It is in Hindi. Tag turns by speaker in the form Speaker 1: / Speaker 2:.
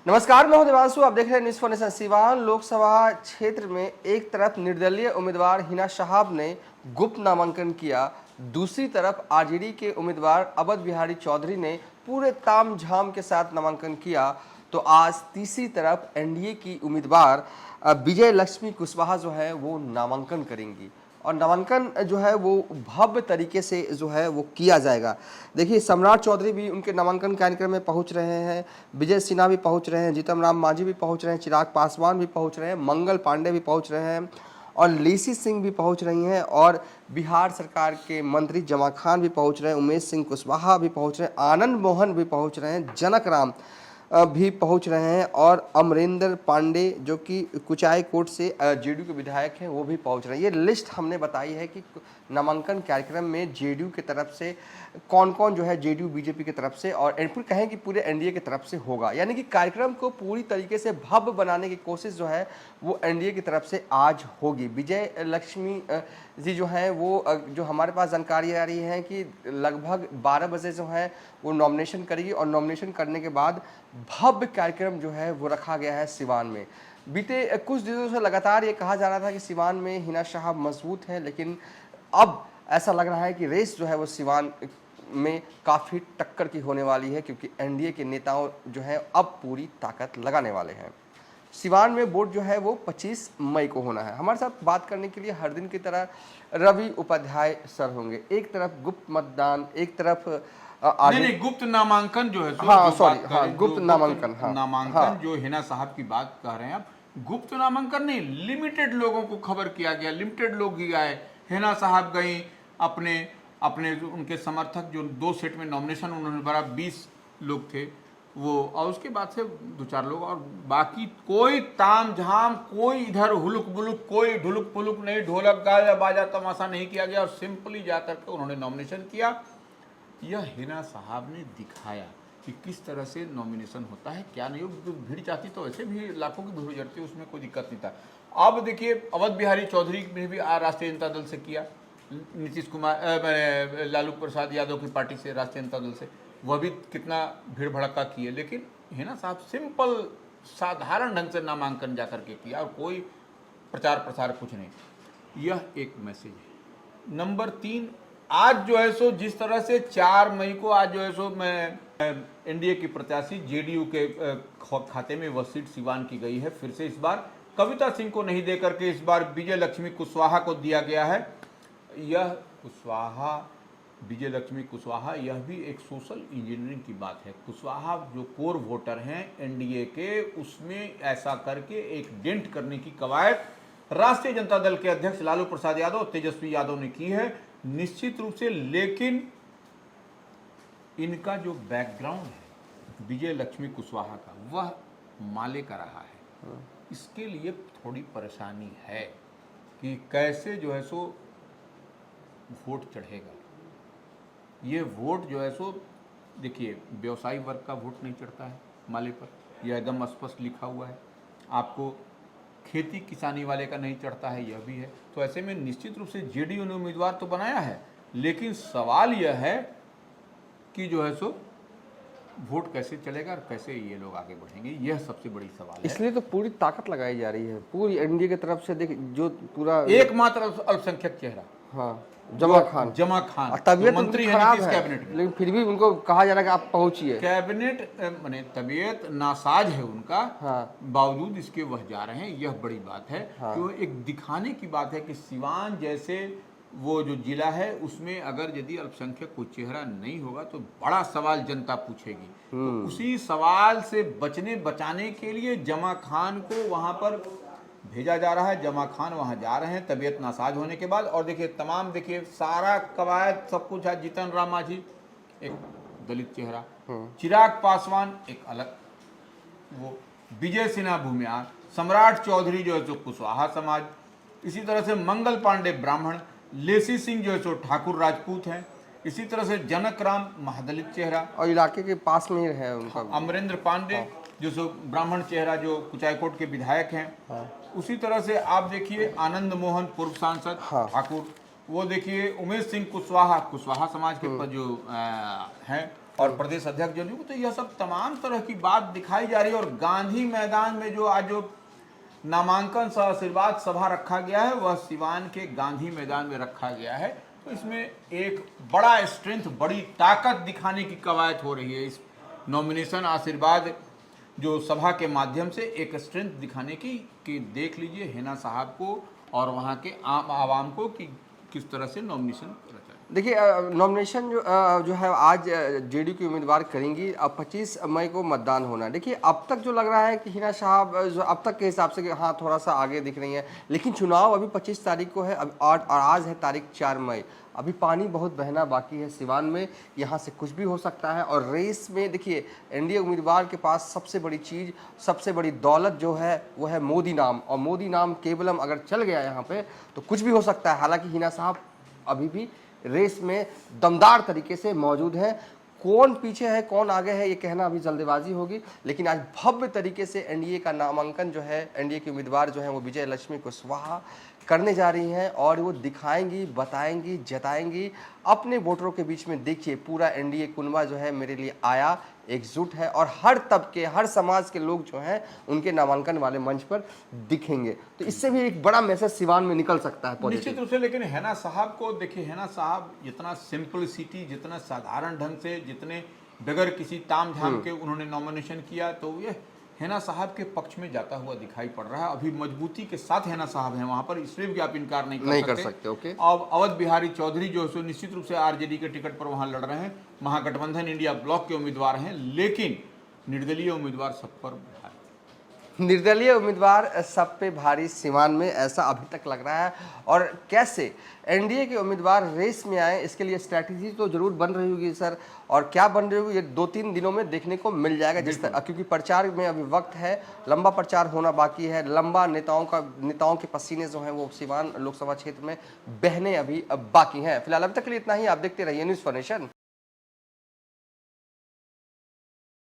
Speaker 1: नमस्कार, मैं हूं देवांशु। आप देख रहे हैं news for nation. Siwan Lok Sabha क्षेत्र में एक तरफ निर्दलीय उम्मीदवार हिना शहाब ने गुप्त नामांकन किया, दूसरी तरफ आरजेडी के उम्मीदवार अवध बिहारी चौधरी ने पूरे तामझाम के साथ नामांकन किया। तो आज तीसरी तरफ एनडीए की उम्मीदवार विजय लक्ष्मी कुशवाहा जो है वो नामांकन करेंगी और नामांकन जो है वो भव्य तरीके से जो है वो किया जाएगा। देखिए, सम्राट चौधरी भी उनके नामांकन कार्यक्रम में पहुंच रहे हैं, विजय सिन्हा भी पहुंच रहे हैं, जीतन राम मांझी भी पहुंच रहे हैं, चिराग पासवान भी पहुंच रहे हैं, मंगल पांडे भी पहुंच रहे हैं और लेसी सिंह भी पहुंच रही हैं और बिहार सरकार के मंत्री जमा खान भी पहुंच रहे हैं, उमेश सिंह कुशवाहा भी पहुंच रहे हैं, आनंद मोहन भी पहुंच रहे हैं, जनक राम भी पहुंच रहे हैं और अमरेंद्र पांडे जो कि कुचायकोट से जेडीयू के विधायक हैं वो भी पहुंच रहे हैं। ये लिस्ट हमने बताई है कि नामांकन कार्यक्रम में जेडीयू की तरफ से कौन कौन जो है, जेडीयू बीजेपी की तरफ से और फिर कहें कि पूरे एनडीए की तरफ से होगा। यानी कि कार्यक्रम को पूरी तरीके से भव्य बनाने की कोशिश जो है वो एनडीए की तरफ से आज होगी। विजय लक्ष्मी जी जो हैं वो जो हमारे पास जानकारी आ रही है कि लगभग 12 बजे जो है वो नॉमिनेशन करेगी और नॉमिनेशन करने के बाद भव्य कार्यक्रम जो है वो रखा गया है सिवान में। बीते कुछ दिनों से लगातार ये कहा जा रहा था कि सिवान में हिना शहाब मजबूत है, लेकिन अब ऐसा लग रहा है कि रेस जो है वो सिवान में काफ़ी टक्कर की होने वाली है, क्योंकि एनडीए के नेताओं जो है अब पूरी ताकत लगाने वाले हैं। सिवान में वोट जो है वो 25 मई को होना है। हमारे साथ बात करने के लिए हर दिन की तरह रवि उपाध्याय सर होंगे। एक तरफ गुप्त मतदान, एक तरफ
Speaker 2: नहीं, गुप्त नामांकन जो है,
Speaker 1: हाँ सॉरी, हाँ गुप्त नामांकन, हाँ
Speaker 2: नामांकन
Speaker 1: हाँ।
Speaker 2: जो हिना साहब की बात कर रहे हैं आप, गुप्त नामांकन नहीं, लिमिटेड लोगों को खबर किया गया, लिमिटेड लोग ही आए। हिना साहब गई, अपने अपने उनके समर्थक जो 2 सेट में नॉमिनेशन उन्होंने भरा, 20 लोग थे वो, और उसके बाद से 2-4 लोग, और बाकी कोई ताम झाम, कोई इधर हुलुक बुलुक, कोई ढुलुक पुलुक नहीं, ढोलक गाया बाजा तमाशा नहीं किया गया और सिंपली जाकर के उन्होंने नॉमिनेशन किया। यह हिना साहब ने दिखाया कि किस तरह से नॉमिनेशन होता है, क्या नहीं। भीड़ चाहती तो ऐसे भी लाखों की भीड़ उजड़ती, उसमें कोई दिक्कत नहीं था। अब देखिए, अवध बिहारी चौधरी ने भी राष्ट्रीय जनता दल से किया, नीतीश कुमार लालू प्रसाद यादव की पार्टी से, राष्ट्रीय जनता दल से, वह भी कितना भीड़ भड़का किए, लेकिन हिना साहब सिंपल साधारण ढंग से नामांकन जा करके किया और कोई प्रचार प्रसार कुछ नहीं। यह एक मैसेज है। नंबर 3, आज जो है सो जिस तरह से 4 मई को आज जो है सो मैं एनडीए की प्रत्याशी जेडीयू के खाते में वह सीट सिवान की गई है। फिर से इस बार कविता सिंह को नहीं देकर के इस बार विजय लक्ष्मी कुशवाहा को दिया गया है। यह कुशवाहा, विजय लक्ष्मी कुशवाहा, यह भी एक सोशल इंजीनियरिंग की बात है। कुशवाहा जो कोर वोटर हैं एनडीए के, उसमें ऐसा करके एक डेंट करने की कवायद राष्ट्रीय जनता दल के अध्यक्ष लालू प्रसाद यादव, तेजस्वी यादव ने की है निश्चित रूप से। लेकिन इनका जो बैकग्राउंड है विजय लक्ष्मी कुशवाहा का, वह माले का रहा है। इसके लिए थोड़ी परेशानी है कि कैसे जो है सो वोट चढ़ेगा। ये वोट जो है सो, देखिए, व्यवसायी वर्ग का वोट नहीं चढ़ता है माले पर, यह एकदम स्पष्ट लिखा हुआ है। आपको खेती किसानी वाले का नहीं चढ़ता है, यह भी है। तो ऐसे में निश्चित रूप से जेडीयू ने उम्मीदवार तो बनाया है, लेकिन सवाल यह है कि जो है सो वोट कैसे चलेगा और कैसे ये लोग आगे बढ़ेंगे, यह सबसे बड़ी सवाल है।
Speaker 1: इसलिए तो पूरी ताकत लगाई जा रही है पूरी एनडीए की तरफ से। देखिए, जो पूरा
Speaker 2: एकमात्र अल्पसंख्यक चेहरा,
Speaker 1: हाँ, जमा खान,
Speaker 2: तबियत मंत्री है नीतीश कैबिनेट में,
Speaker 1: लेकिन फिर भी उनको कहा जा रहा है कि आप पहुंचिए।
Speaker 2: कैबिनेट माने तबियत नासाज है उनका,
Speaker 1: हाँ।
Speaker 2: बावजूद इसके वह जा रहे हैं, यह बड़ी बात है।
Speaker 1: हाँ।
Speaker 2: तो एक दिखाने की बात है कि सिवान जैसे वो जो जिला है उसमें अगर यदि अल्पसंख्यक कोई चेहरा नहीं होगा तो बड़ा सवाल जनता पूछेगी। तो उसी सवाल से बचाने के लिए जमा खान को वहां पर भेजा जा रहा है। जमा खान वहां जा रहे हैं तबीयत नासाज होने के बाद। और देखिए, तमाम देखिए सारा कवायद सब कुछ है। जीतन राम मांझी एक दलित चेहरा, चिराग पासवान एक अलग, वो विजय सिन्हा भूमियार, सम्राट चौधरी जो है सो कुशवाहा समाज, इसी तरह से मंगल पांडे ब्राह्मण, लेसी सिंह जो है सो ठाकुर राजपूत हैं, इसी तरह से जनक राम महादलित चेहरा
Speaker 1: और इलाके के पास में ही है उनका
Speaker 2: अमरेंद्र पांडे जो सो ब्राह्मण चेहरा जो कुचायकोट के विधायक हैं। उसी तरह से आप देखिए आनंद मोहन पूर्व सांसद ठाकुर, वो देखिए उमेश सिंह कुशवाहा, कुशवाहा समाज के जो हैं, और प्रदेश अध्यक्ष जदयू को, तो यह सब तमाम तरह की बात दिखाई जा रही है। और गांधी मैदान में जो आज जो नामांकन सह आशीर्वाद सभा रखा गया है वह सिवान के गांधी मैदान में रखा गया है। तो इसमें एक बड़ा स्ट्रेंथ, बड़ी ताकत दिखाने की कवायद हो रही है। इस नॉमिनेशन आशीर्वाद जो सभा के माध्यम से एक स्ट्रेंथ दिखाने की कि देख लीजिए हिना साहब को और वहाँ के आम आवाम को कि किस तरह से नॉमिनेशन रचा है।
Speaker 1: देखिए नॉमिनेशन जो है आज जेडीयू की उम्मीदवार करेंगी। अब 25 मई को मतदान होना है। देखिए अब तक जो लग रहा है कि हिना साहब जो अब तक के हिसाब से कि हाँ थोड़ा सा आगे दिख रही हैं, लेकिन चुनाव अभी 25 तारीख को है। अब और आज है तारीख 4 मई। अभी पानी बहुत बहना बाकी है सिवान में, यहाँ से कुछ भी हो सकता है। और रेस में देखिए एनडीए उम्मीदवार के पास सबसे बड़ी चीज़, सबसे बड़ी दौलत जो है वो है मोदी नाम। और मोदी नाम केवलम अगर चल गया यहाँ पे तो कुछ भी हो सकता है। हालांकि हिना साहब अभी भी रेस में दमदार तरीके से मौजूद है। कौन पीछे है कौन आगे है ये कहना अभी जल्दबाजी होगी, लेकिन आज भव्य तरीके से एनडीए का नामांकन जो है, एनडीए की उम्मीदवार जो है वो विजय लक्ष्मी कुशवाहा करने जा रही हैं और वो दिखाएंगी, बताएंगी, जताएंगी अपने वोटरों के बीच में। देखिए पूरा एनडीए कुनबा जो है मेरे लिए आया, एकजुट है और हर तबके, हर समाज के लोग जो हैं उनके नामांकन वाले मंच पर दिखेंगे। तो इससे भी एक बड़ा मैसेज सिवान में निकल सकता है
Speaker 2: निश्चित रूप से। लेकिन हिना साहब को देखिए, हिना साहब जितना सिंपलिसिटी, जितना साधारण ढंग से, जितने बगैर किसी ताम झाम के उन्होंने नॉमिनेशन किया, तो ये हिना साहब के पक्ष में जाता हुआ दिखाई पड़ रहा है। अभी मजबूती के साथ हिना साहब हैं वहां पर, इसलिए भी आप इनकार नहीं कर सकते।
Speaker 1: ओके।
Speaker 2: अब अवध बिहारी चौधरी जो है निश्चित रूप से आरजेडी के टिकट पर वहां लड़ रहे हैं, महागठबंधन इंडिया ब्लॉक के उम्मीदवार हैं, लेकिन निर्दलीय उम्मीदवार सब पर भारी।
Speaker 1: निर्दलीय उम्मीदवार सब पे भारी सिवान में, ऐसा अभी तक लग रहा है। और कैसे एनडीए के उम्मीदवार रेस में आए, इसके लिए स्ट्रैटेजी तो जरूर बन रही होगी सर। और क्या बन रही होगी ये 2-3 दिनों में देखने को मिल जाएगा, जिस तरह, क्योंकि प्रचार में अभी वक्त है, लंबा प्रचार होना बाकी है, लंबा नेताओं के पसीने जो हैं वो सिवान लोकसभा क्षेत्र में बहने अभी बाकी हैं। फिलहाल अभी तक के लिए इतना ही। आप देखते रहिए न्यूज़ फॉर नेशन।